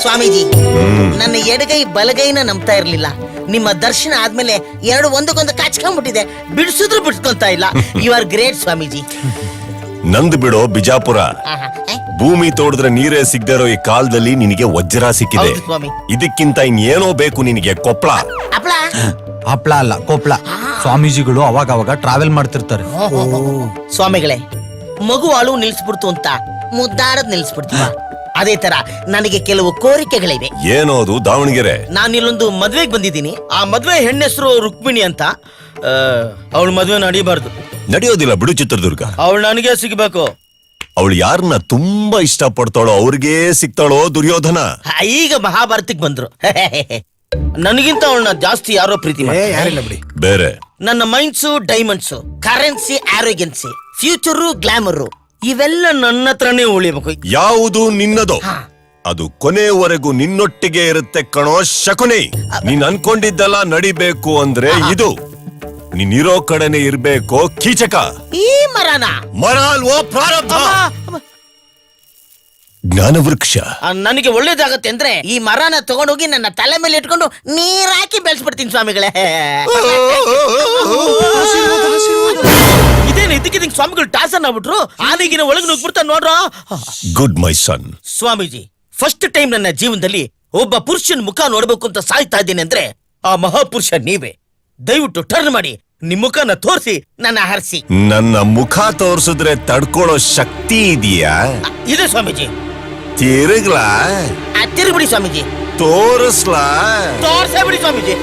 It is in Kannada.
ಸ್ವಾಮೀಜಿ, ನನ್ನ ಎಡಗೈ ಬಲಗೈನ ನಂಬ್ತಾ ಇರ್ಲಿಲ್ಲ. ನಿಮ್ಮ ದರ್ಶನ ಆದ್ಮೇಲೆ ಎರಡು ಒಂದಕ್ಕೊಂದು ಕಚ್ಕೊಂಡ್ಬಿಟ್ಟಿದೆ. ಬಿಡಿಸಿದ್ರು ಬಿಡ್ಸ್ಕೊಂತ ಇಲ್ಲ. You are great Swamiji. ನಂದು ಬಿಡೋ ಬಿಜಾಪುರ. ಭೂಮಿ ತೋಡಿದ್ರೆ ನೀರೇ ಸಿಗದೆ ಇರೋ ಈ ಕಾಲದಲ್ಲಿ ನಿನಗೆ ವಜ್ರ ಸಿಕ್ಕಿದೆ. ಹೌದು ಸ್ವಾಮಿ. ಇದಕ್ಕಿಂತ ಇನ್ನೇನೋ ಬೇಕು ನಿನಗೆ? ಕೊಪ್ಪಳ. ಹಪ್ಳ ಹಪ್ಳ ಅಲ್ಲ, ಕೊಪ್ಪಳ. ಸ್ವಾಮೀಜಿಗಳು ಅವಾಗ ಅವಾಗ ಟ್ರಾವೆಲ್ ಮಾಡ್ತಿರ್ತಾರೆ. ಸ್ವಾಮಿಗಳೇ, ಮಗು ಅಳು ನಿಲ್ಸ್ಬಿಡ್ತು ಅಂತ ಮುದ್ದಾಡದ್ ನಿಲ್ಸ್ಬಿಡ್ತೀವ. ಅದೇ ತರ ನನಗೆ ಕೆಲವು ಕೋರಿಕೆಗಳಿವೆ. ಏನೋದು? ದಾವಣಗೆರೆ. ನಾನಿಲ್ಲೊಂದು ಮದ್ವೆಗೆ ಬಂದಿದ್ದೀನಿ. ಆ ಮದ್ವೆ ಹೆಣ್ಣೆಸರು ರುಕ್ಮಿಣಿ ಅಂತ. ಅವಳ ಮದ್ವೆ ನಡೀಬಾರ್ದು. ನಡೆಯೋದಿಲ್ಲ ಬಿಡು ಚಿತ್ರದುರ್ಗ. ಅವಳು ನನಗೆ ಸಿಗ್ಬೇಕು. ಅವಳು ಯಾರನ್ನ ತುಂಬಾ ಇಷ್ಟ ಪಡ್ತಾಳೋ ಅವ್ರಿಗೆ ಸಿಗ್ತಾಳೋ ದುರ್ಯೋಧನ. ಈಗ ಮಹಾಭಾರತಕ್ಕೆ ಬಂದ್ರು. ನನಗಿಂತ ಅವಳನ್ನ ಜಾಸ್ತಿ ಯಾರೋ ಪ್ರೀತಿ ಯಾರಿಲ್ಲ ಬಿಡಿ. ಬೇರೆ ನನ್ನ ಮೈಂಡ್ಸು ಡೈಮಂಡ್ಸು, ಕರೆನ್ಸಿ ಆರೋಗ್ಯನ್ಸಿ, ಫ್ಯೂಚರು ಗ್ಲಾಮರು ಇವೆಲ್ಲ ನನ್ನ ಹತ್ರನೇ ಉಳಿಬೇಕು. ಯಾವುದು ನಿನ್ನದು ಅದು ಕೊನೆವರೆಗೂ ನಿನ್ನೊಟ್ಟಿಗೆ ಇರುತ್ತೆ ಕಣೋ ಶಕುನಿ. ನೀನ್ ಅನ್ಕೊಂಡಿದ್ದೆಲ್ಲ ನಡಿಬೇಕು ಅಂದ್ರೆ ಇದು ನೀನಿರೋ ಕಡೆನೆ ಇರ್ಬೇಕು ಕೀಚಕ. ಈ ಮರನ ಮರ ಅಲ್ವೋ ಪ್ರಾರಬ್ಧ. ಜ್ಞಾನವೃಕ್ಷ. ನನಗೆ ಒಳ್ಳೇದಾಗತ್ತೆ ಅಂದ್ರೆ ಈ ಮರನ ತಗೊಂಡೋಗಿ ನನ್ನ ತಲೆ ಮೇಲೆ ಇಟ್ಕೊಂಡು ನೀರ್ ಹಾಕಿ ಬೆಳೆಸ್ಬಿಡ್ತೀನಿ ಸ್ವಾಮಿಗಳೇ. ಇದೇನು ಇದಕ್ಕೆ ಸ್ವಾಮಿಗಳು ಟಾಸನ್ ಆಗ್ಬಿಟ್ರು. ಆನೆಗಿನ ಒಳಗೆ ನುಗ್ಬಿಡ್ತಾ ನೋಡ್ರೋ. Good my son. Swamiji, first time ನನ್ನ ಜೀವನದಲ್ಲಿ ಒಬ್ಬ ಪುರುಷನ್ ಮುಖ ನೋಡ್ಬೇಕು ಅಂತ ಸಾಯ್ತಾ ಇದ್ದೀನಿ ಅಂದ್ರೆ ಆ ಮಹಾಪುರುಷ ನೀವೇ. ದಯವಿಟ್ಟು ಟರ್ನ್ ಮಾಡಿ ನಿಮ್ ಮುಖನ ತೋರಿಸಿ ನನ್ನ ಹರಿಸಿ. ನನ್ನ ಮುಖ ತೋರ್ಸಿದ್ರೆ ತಡ್ಕೊಳ್ಳೋ ಶಕ್ತಿ ಇದೆಯಾ? ಇದೆ ಸ್ವಾಮೀಜಿ. ತಿರುಗ್ಲಾ? ತಿರುಗ್ಬಿಡಿ ಸ್ವಾಮೀಜಿ. ತೋರಿಸ್ಲಾ? ತೋರ್ಸೇ ಬಿಡಿ ಸ್ವಾಮೀಜಿ.